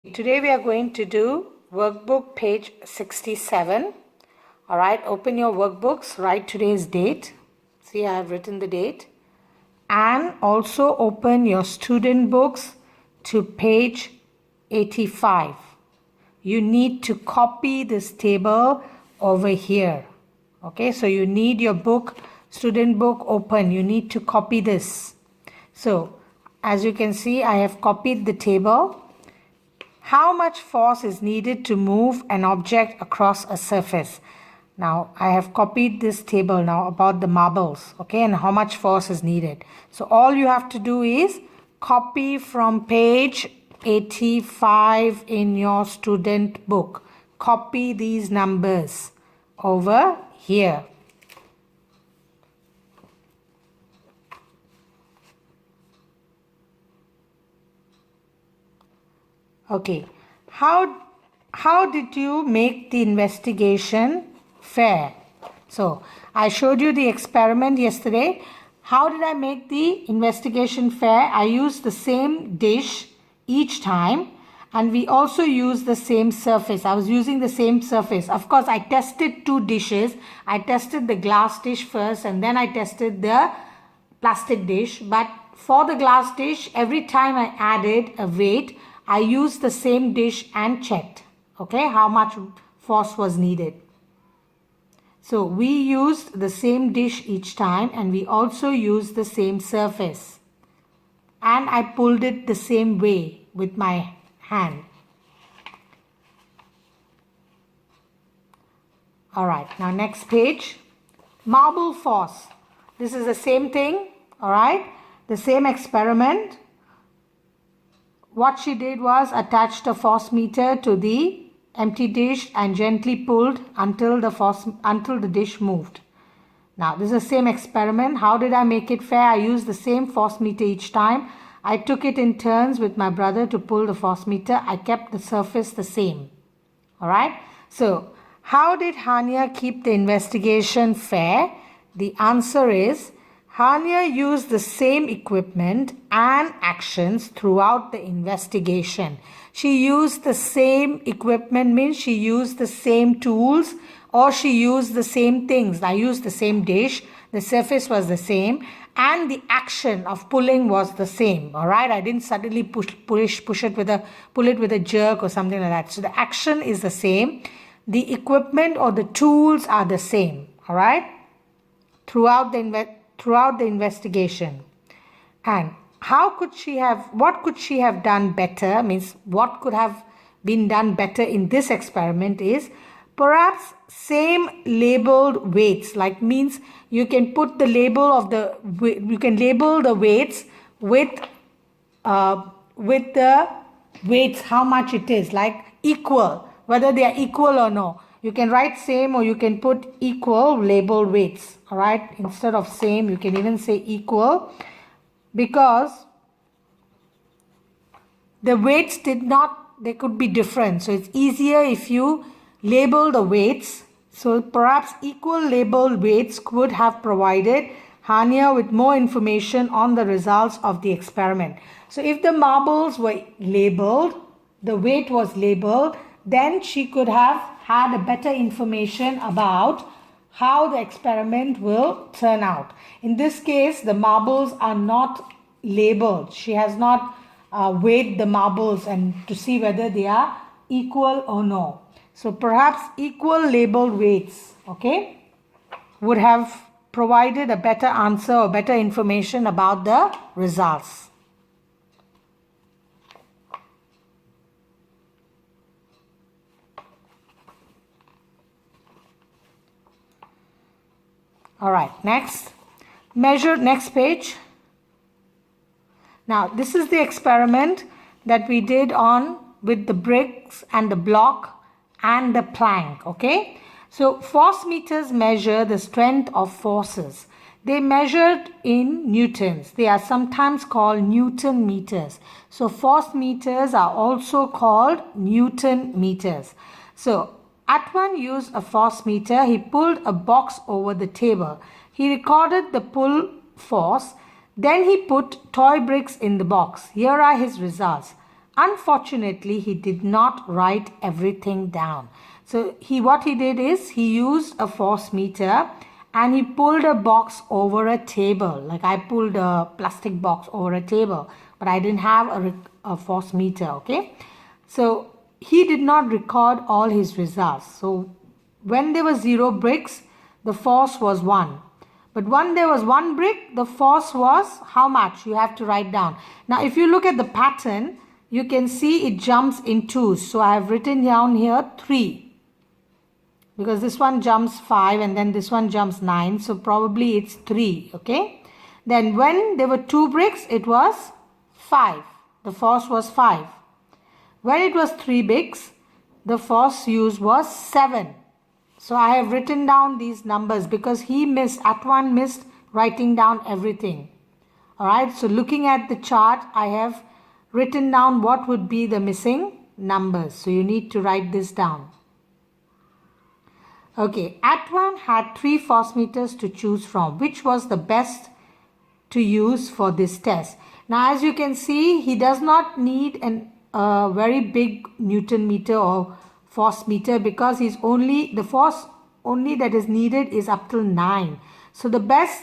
Today we are going to do workbook page 67. Alright, open your workbooks, write today's date. See, I have written the date. And also open your student books to page 85. You need to copy this table over here. Okay, so you need your book, student book open. You need to copy this. So, as you can see, I have copied the table. How much force is needed to move an object across a surface? Now, I have copied this table now about the marbles, okay, and how much force is needed. So, all you have to do is copy from page 85 in your student book. Copy these numbers over here. Okay, how did you make the investigation fair? So, I showed you the experiment yesterday. How did I make the investigation fair? I used the same dish each time and we also used the same surface. I was using the same surface. Of course, I tested two dishes. I tested the glass dish first and then I tested the plastic dish. But for the glass dish, every time I added a weight, I used the same dish and checked, okay, how much force was needed. So we used the same dish each time and we also used the same surface. And I pulled it the same way with my hand. Alright, now next page. Marble force. This is the same thing, alright, the same experiment. What she did was attached a force meter to the empty dish and gently pulled until the dish moved. Now this is the same experiment. How did I make it fair? I used the same force meter each time. I took it in turns with my brother to pull the force meter. I kept the surface the same. Alright. So how did Hania keep the investigation fair? The answer is Hania used the same equipment and actions throughout the investigation. She used the same equipment means she used the same tools or she used the same things. I used the same dish, the surface was the same and the action of pulling was the same. Alright, I didn't suddenly pull it with a jerk or something like that. So the action is the same. The equipment or the tools are the same. Alright, throughout the investigation. And what could she have done better? Means what could have been done better in this experiment is perhaps same labeled weights, like means you can put the label of you can label the weights with the weights, how much it is, like equal, whether they are equal or no. You can write same or you can put equal labeled weights. Alright, instead of same, you can even say equal because the weights they could be different. So it's easier if you label the weights. So perhaps equal labeled weights could have provided Hania with more information on the results of the experiment. So if the marbles were labeled, the weight was labeled, then she could have had a better information about how the experiment will turn out. In this case, the marbles are not labeled. She has not weighed the marbles and to see whether they are equal or no. So perhaps equal labeled weights, okay, would have provided a better answer or better information about the results. Alright, next page. Now, this is the experiment that we did with the bricks and the block and the plank, okay? So, force meters measure the strength of forces. They measured in newtons. They are sometimes called Newton meters. So, force meters are also called Newton meters. So, Atwan used a force meter. He pulled a box over the table. He recorded the pull force. Then he put toy bricks in the box. Here are his results. Unfortunately, he did not write everything down. So what he did is he used a force meter and he pulled a box over a table. Like I pulled a plastic box over a table, but I didn't have a force meter, okay? So he did not record all his results. So when there were 0 bricks, the force was 1. But when there was 1 brick, the force was how much? You have to write down. Now if you look at the pattern, you can see it jumps in 2s. So I have written down here 3. Because this one jumps 5 and then this one jumps 9. So probably it's 3. Okay. Then when there were 2 bricks, it was 5. The force was 5. When it was 3 bricks, the force used was 7. So I have written down these numbers because Atwan missed writing down everything. Alright, so looking at the chart, I have written down what would be the missing numbers. So you need to write this down. Okay, Atwan had 3 force meters to choose from. Which was the best to use for this test? Now as you can see, he does not need a very big Newton meter or force meter because the force only that is needed is up till 9. So the best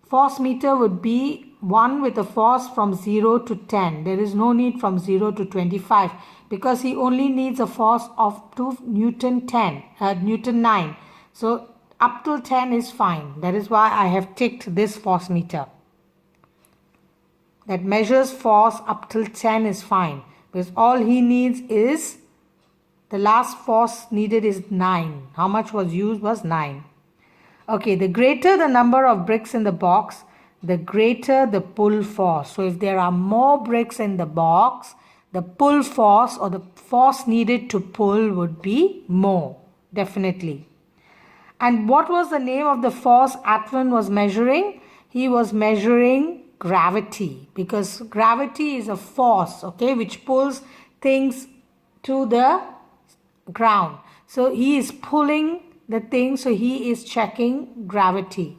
force meter would be one with a force from 0 to 10. There is no need from 0 to 25 because he only needs a force of Newton 9. So up till 10 is fine. That is why I have ticked this force meter. That measures force up till 10 is fine because all he needs is the last force needed is 9. How much was used was 9. Okay, the greater the number of bricks in the box, the greater the pull force. So if there are more bricks in the box, the pull force or the force needed to pull would be more, definitely. And what was the name of the force Atwan was measuring? He was measuring gravity because gravity is a force, okay, which pulls things to the ground. So he is pulling the thing, so he is checking gravity.